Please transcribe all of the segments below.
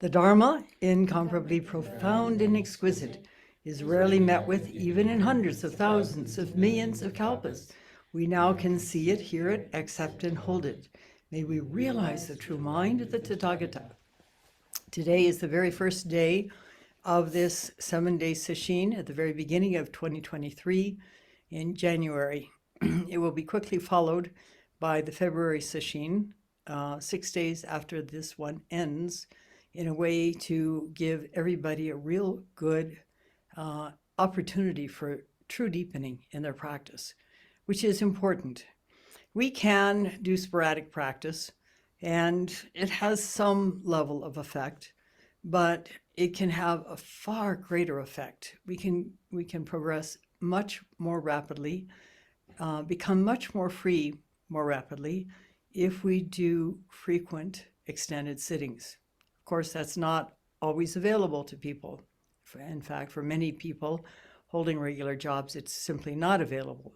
The Dharma, incomparably profound and exquisite, is rarely met with even in hundreds of thousands of millions of kalpas. We now can see it, hear it, accept and hold it. May we realize the true mind of the Tathagata. Today is the very first day of this 7-day sesshin at the very beginning of 2023 in January. It will be quickly followed by the February sesshin, 6 days after this one ends, in a way to give everybody a real good opportunity for true deepening in their practice, which is important. We can do sporadic practice, and it has some level of effect, but it can have a far greater effect. We can progress much more rapidly, become much more free more rapidly if we do frequent extended sittings. Of course, that's not always available to people. In fact, for many people holding regular jobs, it's simply not available.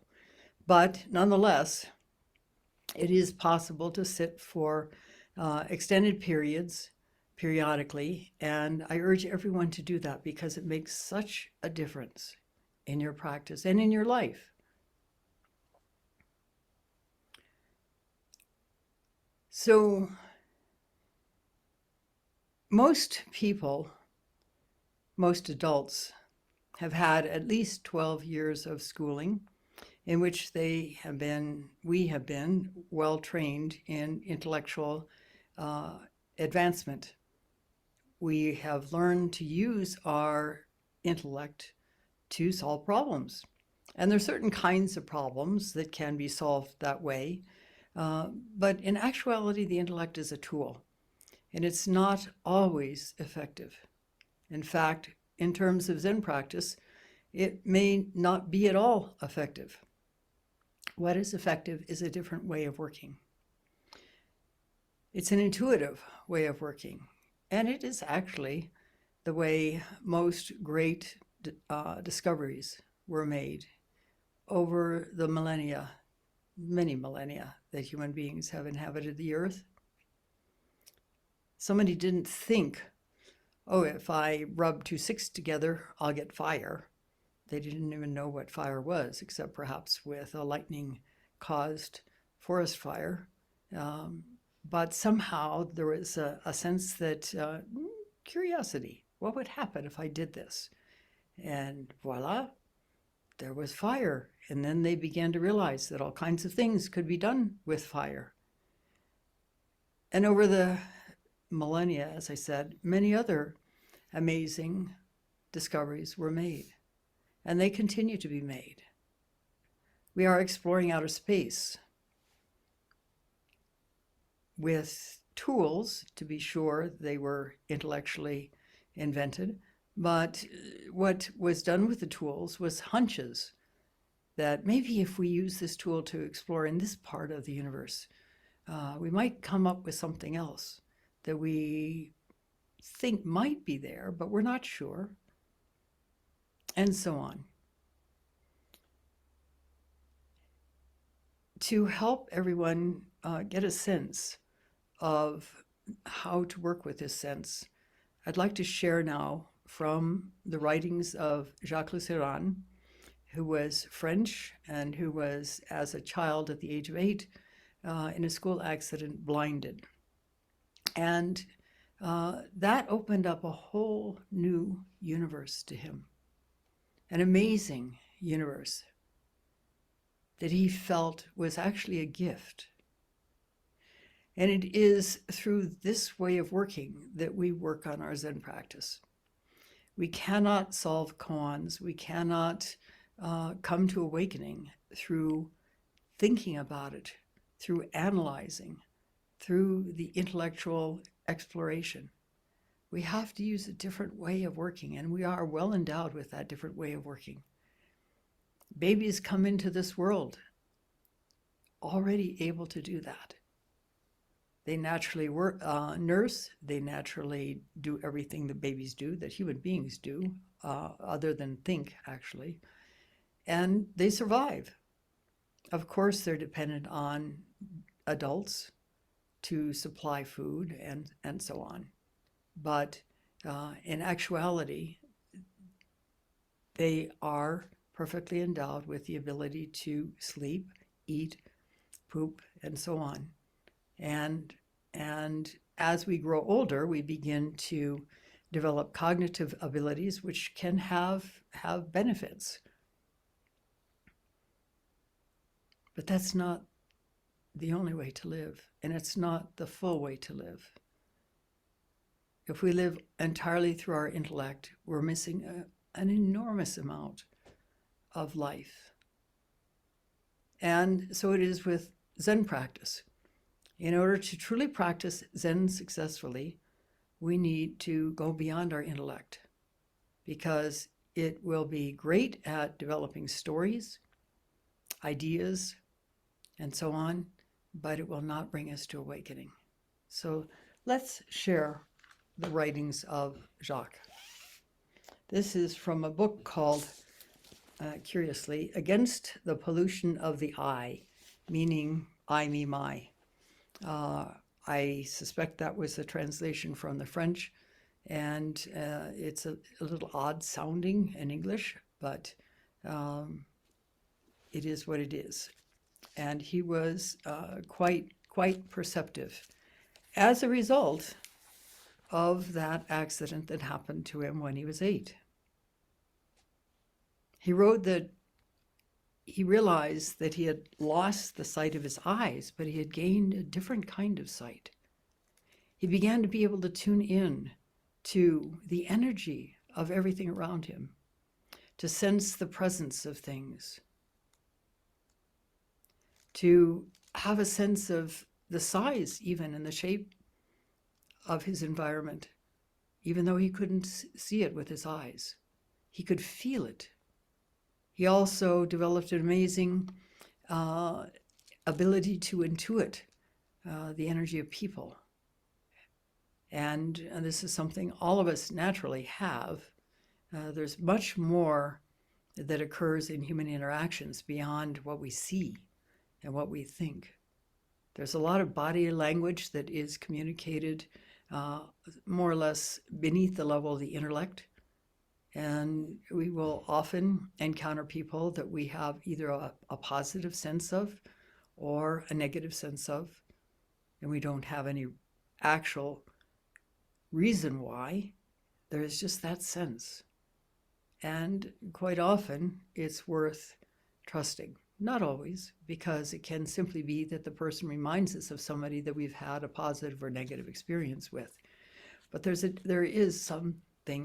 But nonetheless, it is possible to sit for extended periods periodically, and I urge everyone to do that because it makes such a difference in your practice and in your life. So most people, most adults, have had at least 12 years of schooling in which we have been well trained in intellectual advancement. We have learned to use our intellect to solve problems. And there are certain kinds of problems that can be solved that way. But in actuality, the intellect is a tool, and it's not always effective. In fact, in terms of Zen practice, it may not be at all effective. What is effective is a different way of working. It's an intuitive way of working, and it is actually the way most great discoveries were made over the millennia, many millennia that human beings have inhabited the earth. Somebody didn't think, oh, if I rub 2 sticks together, I'll get fire. They didn't even know what fire was, except perhaps with a lightning-caused forest fire. But somehow there was a sense that curiosity, what would happen if I did this? And voila, there was fire. And then they began to realize that all kinds of things could be done with fire. And over the millennia, as I said, many other amazing discoveries were made, and they continue to be made. We are exploring outer space with tools, to be sure. They were intellectually invented, but what was done with the tools was hunches that maybe if we use this tool to explore in this part of the universe, we might come up with something else that we think might be there, but we're not sure, and so on. To help everyone get a sense of how to work with this sense, I'd like to share now from the writings of Jacques Lusseyran, who was French and who was, as a child at the age of 8, in a school accident, blinded. And that opened up a whole new universe to him, an amazing universe that he felt was actually a gift. And it is through this way of working that we work on our Zen practice. We cannot solve koans. We cannot come to awakening through thinking about it, through analyzing, through the intellectual exploration. We have to use a different way of working, and we are well endowed with that different way of working. Babies come into this world already able to do that. They naturally nurse, they naturally do everything that babies do, that human beings do, other than think, actually, and they survive. Of course, they're dependent on adults to supply food and so on. but in actuality, they are perfectly endowed with the ability to sleep, eat, poop, and so on. And as we grow older, we begin to develop cognitive abilities which can have benefits. But that's not the only way to live, and it's not the full way to live. If we live entirely through our intellect, we're missing an enormous amount of life. And so it is with Zen practice. In order to truly practice Zen successfully, we need to go beyond our intellect, because it will be great at developing stories, ideas, and so on, but it will not bring us to awakening. So let's share the writings of Jacques. This is from a book called, curiously, Against the Pollution of the I, meaning I, me, my. I suspect that was a translation from the French, and it's a little odd sounding in English, but it is what it is. And he was quite perceptive as a result of that accident that happened to him when he was 8. He wrote that he realized that he had lost the sight of his eyes, but he had gained a different kind of sight. He began to be able to tune in to the energy of everything around him, to sense the presence of things, to have a sense of the size even and the shape of his environment, even though he couldn't see it with his eyes. He could feel it. He also developed an amazing ability to intuit the energy of people. And this is something all of us naturally have. There's much more that occurs in human interactions beyond what we see and what we think. There's a lot of body language that is communicated more or less beneath the level of the intellect. And we will often encounter people that we have either a positive sense of or a negative sense of, and we don't have any actual reason why. There is just that sense. And quite often it's worth trusting. Not always, because it can simply be that the person reminds us of somebody that we've had a positive or negative experience with. But there is something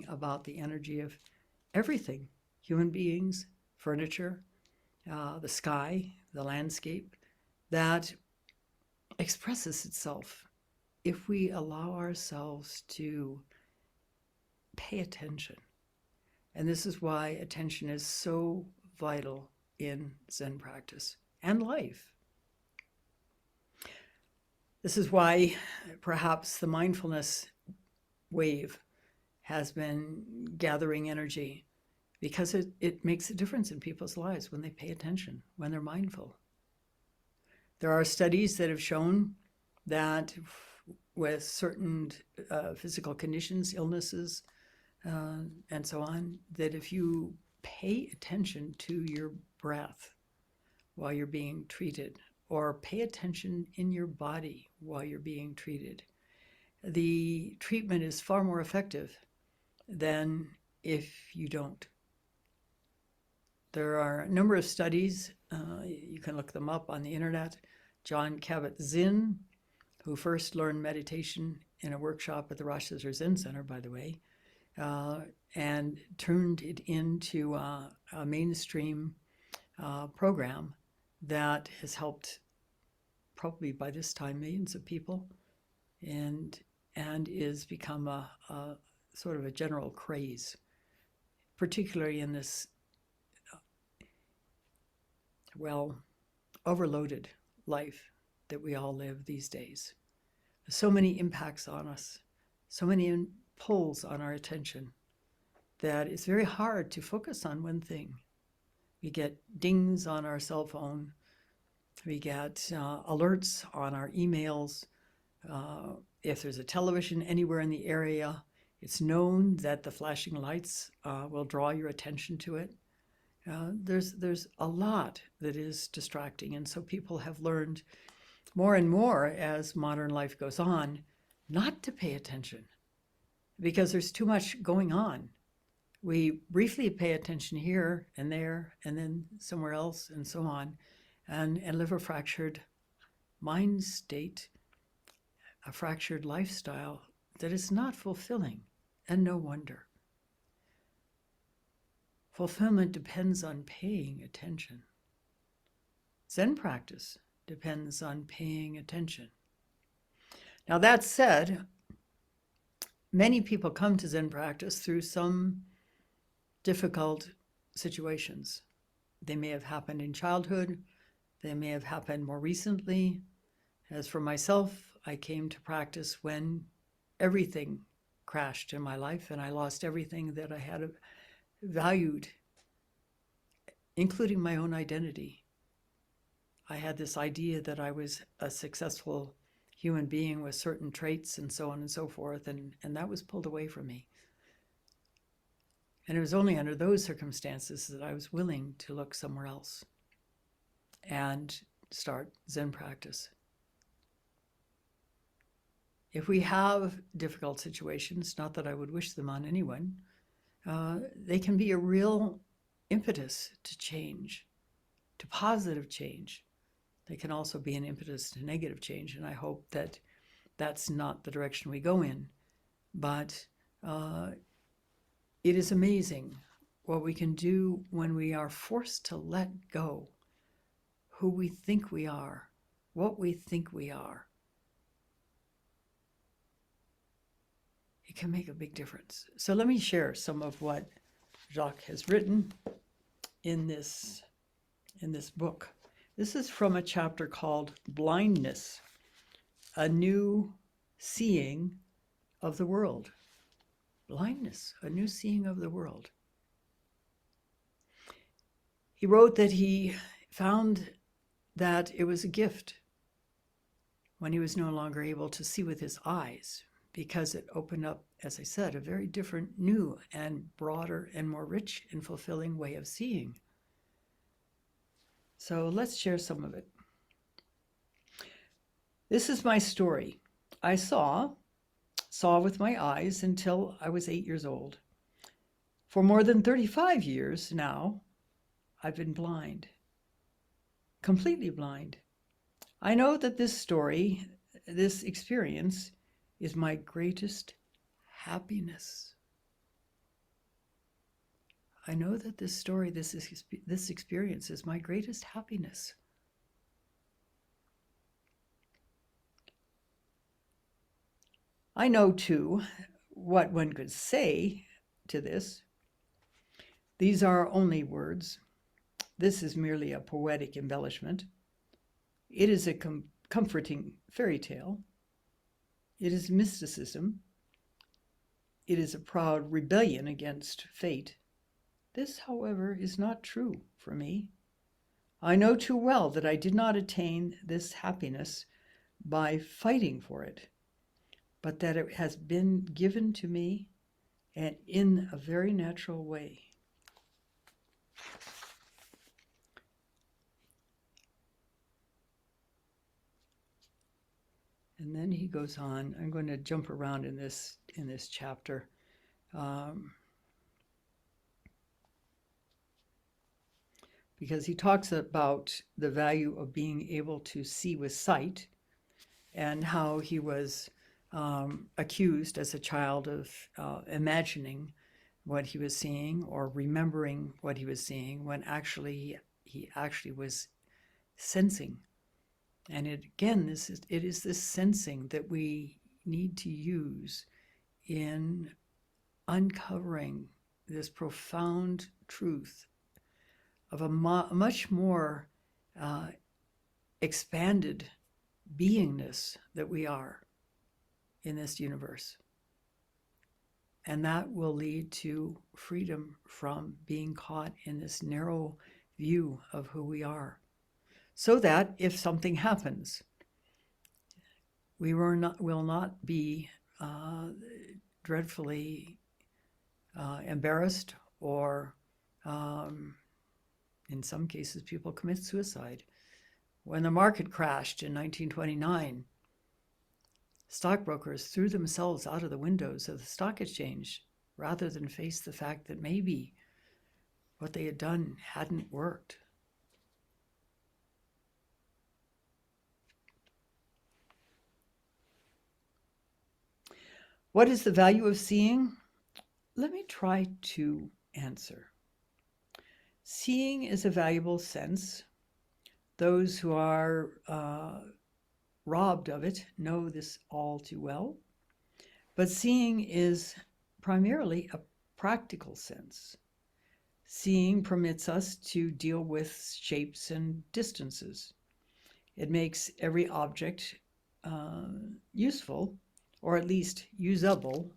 about the energy of everything, human beings, furniture, the sky, the landscape, that expresses itself if we allow ourselves to pay attention. And this is why attention is so vital in Zen practice and life. This is why perhaps the mindfulness wave has been gathering energy, because it makes a difference in people's lives when they pay attention, when they're mindful. There are studies that have shown that with certain physical conditions, illnesses, and so on, that if you pay attention to your breath while you're being treated, or pay attention in your body while you're being treated, the treatment is far more effective than if you don't. There are a number of studies, you can look them up on the internet. John Kabat-Zinn, who first learned meditation in a workshop at the Rochester Zen Center, by the way, and turned it into a mainstream program that has helped probably by this time millions of people, and is become a sort of a general craze, particularly in this overloaded life that we all live these days. So many impacts on us, so many pulls on our attention, that it's very hard to focus on one thing. We get dings on our cell phone, we get alerts on our emails, If there's a television anywhere in the area, it's known that the flashing lights will draw your attention to it. There's a lot that is distracting, and so people have learned more and more as modern life goes on not to pay attention because there's too much going on. We briefly pay attention here and there and then somewhere else and so on, and live a fractured mind state, a fractured lifestyle that is not fulfilling, and no wonder. Fulfillment depends on paying attention. Zen practice depends on paying attention. Now, that said, many people come to Zen practice through some difficult situations. They may have happened in childhood. They may have happened more recently. As for myself, I came to practice when everything crashed in my life and I lost everything that I had valued, including my own identity. I had this idea that I was a successful human being with certain traits and so on and so forth, and that was pulled away from me. And it was only under those circumstances that I was willing to look somewhere else and start Zen practice. If we have difficult situations, not that I would wish them on anyone, they can be a real impetus to change, to positive change. They can also be an impetus to negative change, and I hope that that's not the direction we go in. But it is amazing what we can do when we are forced to let go who we think we are, what we think we are. It can make a big difference. So let me share some of what Jacques has written in this book. This is from a chapter called Blindness, a New Seeing of the World. Blindness, a new seeing of the world. He wrote that he found that it was a gift when he was no longer able to see with his eyes, because it opened up, as I said, a very different, new and broader and more rich and fulfilling way of seeing. So let's share some of it. This is my story. I saw with my eyes until I was 8 years old. For more than 35 years now, I've been blind, completely blind. I know that this story, this experience, is my greatest happiness. I know that this story, this experience is my greatest happiness. I know, too, what one could say to this. These are only words. This is merely a poetic embellishment. It is a comforting fairy tale. It is mysticism. It is a proud rebellion against fate. This, however, is not true for me. I know too well that I did not attain this happiness by fighting for it, but that it has been given to me and in a very natural way. And then he goes on. I'm going to jump around in this chapter. Because he talks about the value of being able to see with sight and how he was accused as a child of imagining what he was seeing or remembering what he was seeing when he actually was sensing. And it is this sensing that we need to use in uncovering this profound truth of a much more expanded beingness that we are in this universe. And that will lead to freedom from being caught in this narrow view of who we are. So that if something happens, we will not be dreadfully embarrassed, or in some cases people commit suicide. When the market crashed in 1929, stockbrokers threw themselves out of the windows of the stock exchange rather than face the fact that maybe what they had done hadn't worked. What is the value of seeing? Let me try to answer. Seeing is a valuable sense. Those who are robbed of it know this all too well. But seeing is primarily a practical sense. Seeing permits us to deal with shapes and distances. It makes every object useful, or at least usable.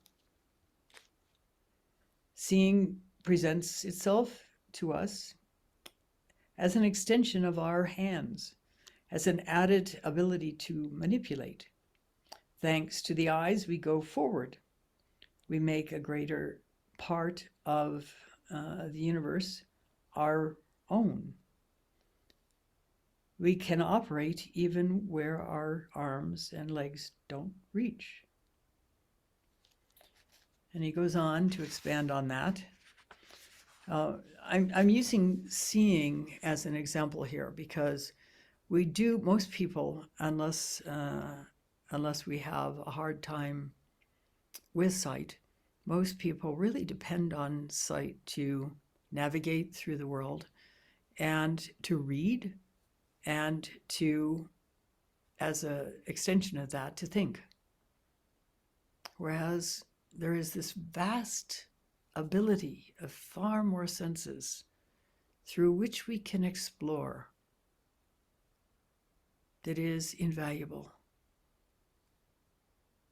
Seeing presents itself to us as an extension of our hands, as an added ability to manipulate. Thanks to the eyes, we go forward. We make a greater part of the universe our own. We can operate even where our arms and legs don't reach. And he goes on to expand on that. I'm using seeing as an example here because most people, unless we have a hard time with sight, most people really depend on sight to navigate through the world and to read, and to, as an extension of that, to think. Whereas there is this vast ability of far more senses through which we can explore that is invaluable.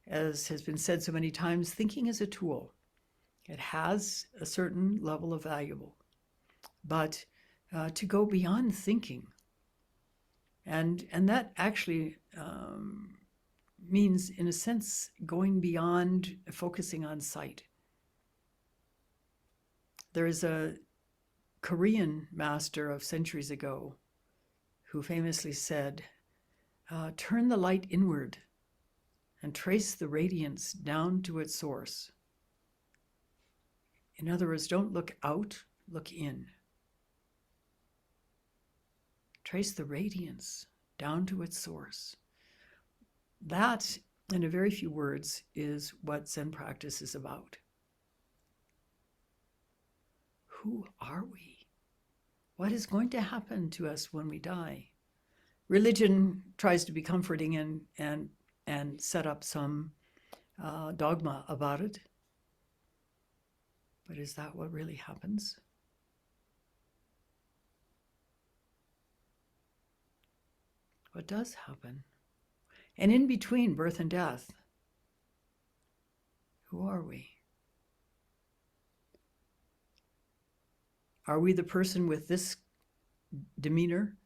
As has been said so many times, thinking is a tool. It has a certain level of value, but to go beyond thinking, and that actually means, in a sense, going beyond focusing on sight. There is a Korean master of centuries ago who famously said, turn the light inward and trace the radiance down to its source. In other words, don't look out, look in. Trace the radiance down to its source. That, in a very few words, is what Zen practice is about. Who are we? What is going to happen to us when we die? Religion tries to be comforting and set up some dogma about it. But is that what really happens? What does happen? And in between birth and death, who are we? Are we the person with this demeanor,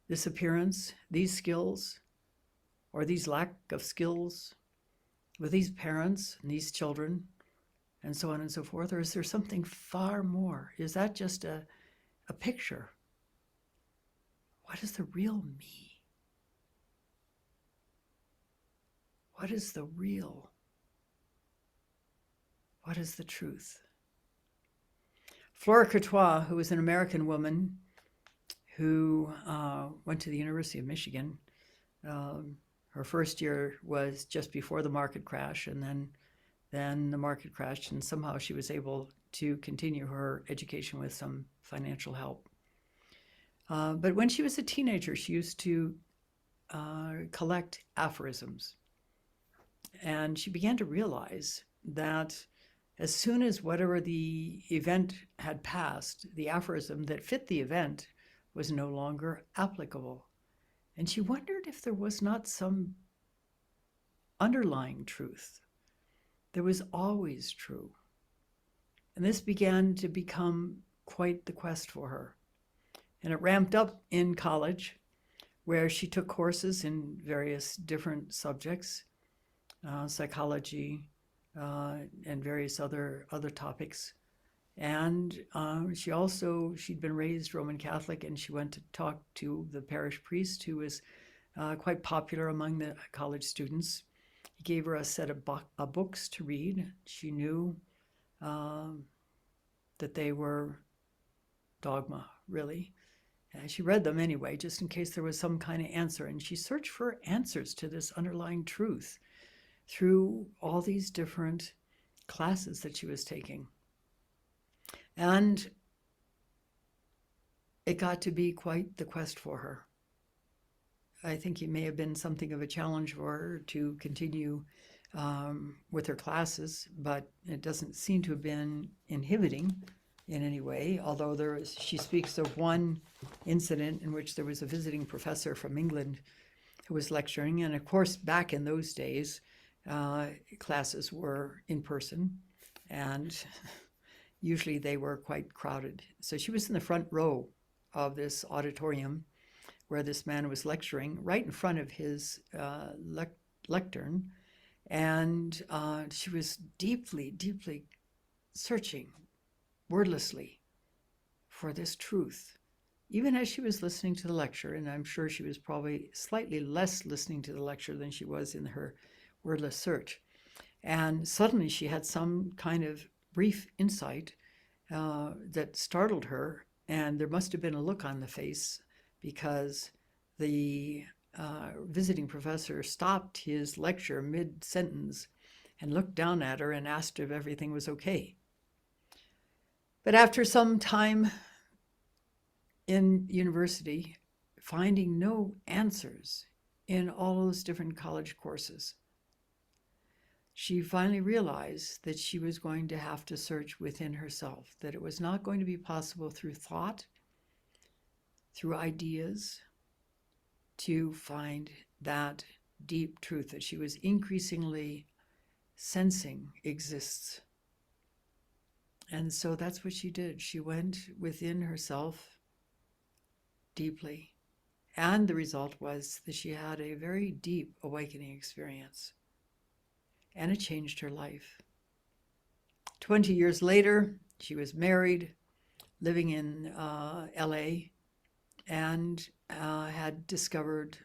this appearance, these skills, or these lack of skills, with these parents and these children, and so on and so forth? Or is there something far more? Is that just a picture? What is the real me? What is the real? What is the truth? Flora Courtois, who was an American woman who went to the University of Michigan, her first year was just before the market crash, and then the market crashed, and somehow she was able to continue her education with some financial help. But when she was a teenager, she used to collect aphorisms. And she began to realize that as soon as whatever the event had passed, the aphorism that fit the event was no longer applicable. And she wondered if there was not some underlying truth that was always true. And this began to become quite the quest for her. And it ramped up in college, where she took courses in various different subjects, psychology, and various other topics. And she'd been raised Roman Catholic, and she went to talk to the parish priest, who was quite popular among the college students. He gave her a set of books to read. She knew that they were dogma, really. And she read them anyway, just in case there was some kind of answer. And she searched for answers to this underlying truth through all these different classes that she was taking. And it got to be quite the quest for her. I think it may have been something of a challenge for her to continue with her classes, but it doesn't seem to have been inhibiting in any way, although she speaks of one incident in which there was a visiting professor from England who was lecturing. And of course, back in those days, classes were in person, and usually they were quite crowded. So she was in the front row of this auditorium where this man was lecturing, right in front of his lectern. And she was deeply, deeply searching, wordlessly, for this truth, even as she was listening to the lecture. And I'm sure she was probably slightly less listening to the lecture than she was in her wordless search. And suddenly she had some kind of brief insight that startled her, and there must have been a look on the face, because the visiting professor stopped his lecture mid-sentence and looked down at her and asked if everything was okay. But after some time in university, finding no answers in all those different college courses, she finally realized that she was going to have to search within herself, that it was not going to be possible through thought, through ideas, to find that deep truth that she was increasingly sensing exists. And so that's what she did. She went within herself deeply. And the result was that she had a very deep awakening experience. And it changed her life. 20 years later, she was married, living in LA, and had discovered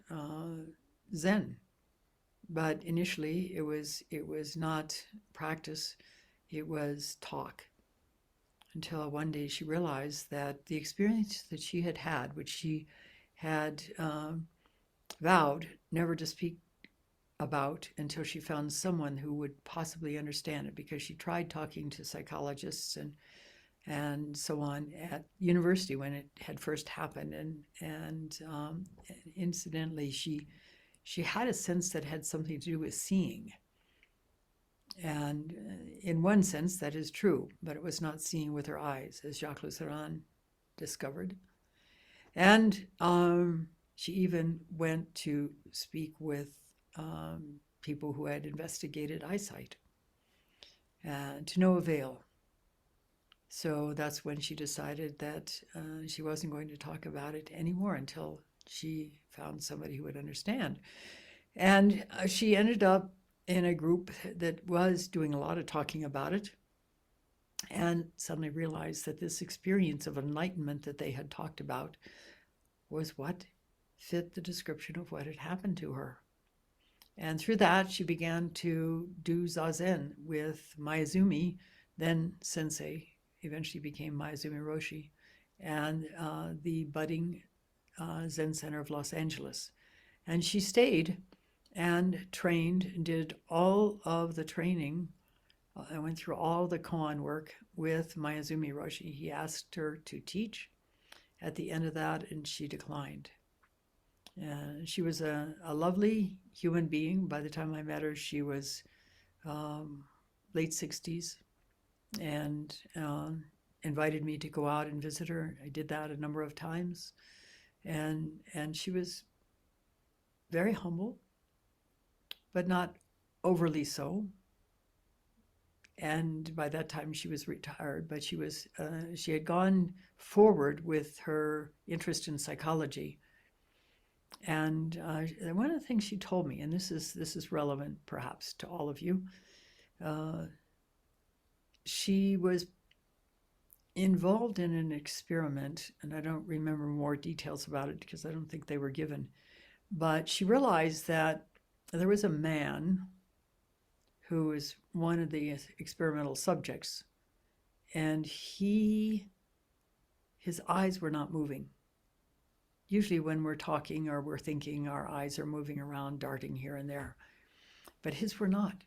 Zen. But initially, it was not practice, it was talk. Until one day she realized that the experience that she had had, which she had vowed never to speak about until she found someone who would possibly understand it, because she tried talking to psychologists and so on at university when it had first happened, and incidentally she had a sense that had something to do with seeing, and in one sense that is true, but it was not seeing with her eyes, as Jacques Lusseyran discovered. And she even went to speak with people who had investigated eyesight, to no avail. So that's when she decided that she wasn't going to talk about it anymore until she found somebody who would understand. And she ended up in a group that was doing a lot of talking about it, and suddenly realized that this experience of enlightenment that they had talked about was what fit the description of what had happened to her. And through that, she began to do Zazen with Mayuzumi, then sensei, eventually became Mitra-roshi, and the budding Zen Center of Los Angeles. And she stayed and trained, did all of the training. I went through all the koan work with Mitra-roshi. He asked her to teach at the end of that, and she declined. She was a lovely human being. By the time I met her, she was late 60s, and invited me to go out and visit her. I did that a number of times, and she was very humble, but not overly so. And by that time she was retired, but she had gone forward with her interest in psychology. And one of the things she told me, and this is relevant perhaps to all of you, she was involved in an experiment, and I don't remember more details about it because I don't think they were given, but she realized that there was a man who was one of the experimental subjects, and his eyes were not moving. Usually when we're talking or we're thinking, our eyes are moving around, darting here and there, but his were not.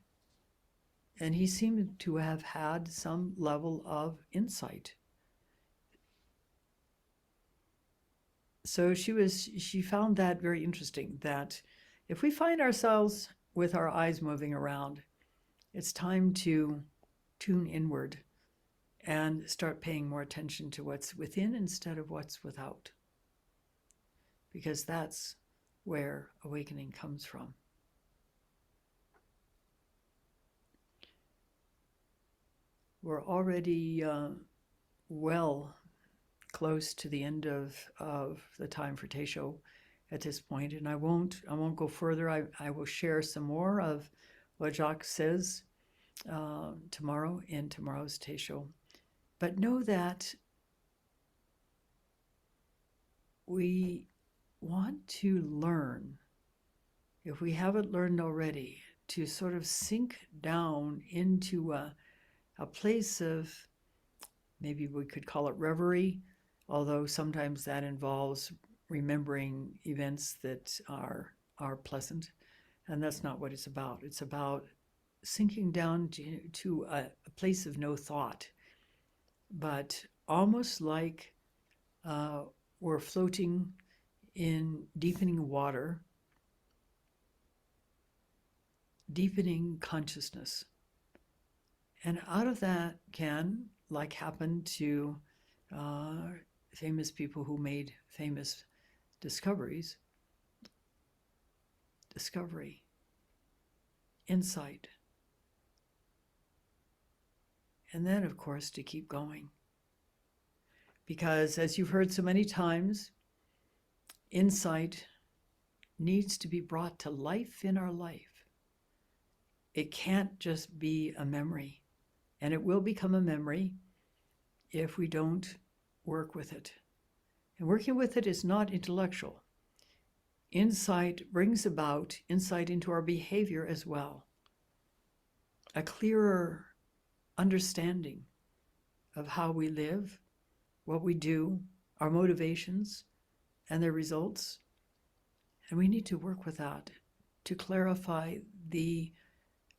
And he seemed to have had some level of insight. So she found that very interesting, that if we find ourselves with our eyes moving around, it's time to tune inward and start paying more attention to what's within instead of what's without. Because that's where awakening comes from. We're already well close to the end of the time for teisho at this point, and I won't go further. I will share some more of what Jacques says tomorrow in tomorrow's teisho. But know that we want to learn, if we haven't learned already, to sort of sink down into a place of, maybe we could call it reverie, although sometimes that involves remembering events that are pleasant, and that's not what it's about. It's about sinking down to a place of no thought, but almost like we're floating in deepening water, deepening consciousness. And out of that can, like happened to famous people who made famous discoveries, discovery, insight. And then, of course, to keep going. Because as you've heard so many times, insight needs to be brought to life in our life. It can't just be a memory. And it will become a memory if we don't work with it. And working with it is not intellectual. Insight brings about insight into our behavior as well. A clearer understanding of how we live, what we do, our motivations, and their results. And we need to work with that to clarify the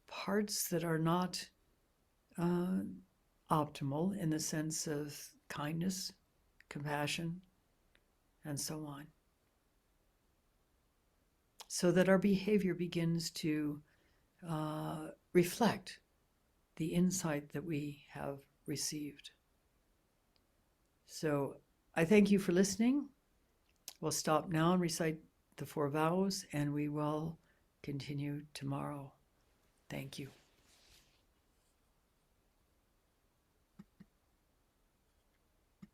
parts that are not optimal in the sense of kindness, compassion, and so on. So that our behavior begins to reflect the insight that we have received. So I thank you for listening. We'll stop now and recite the 4 vows, and we will continue tomorrow. Thank you.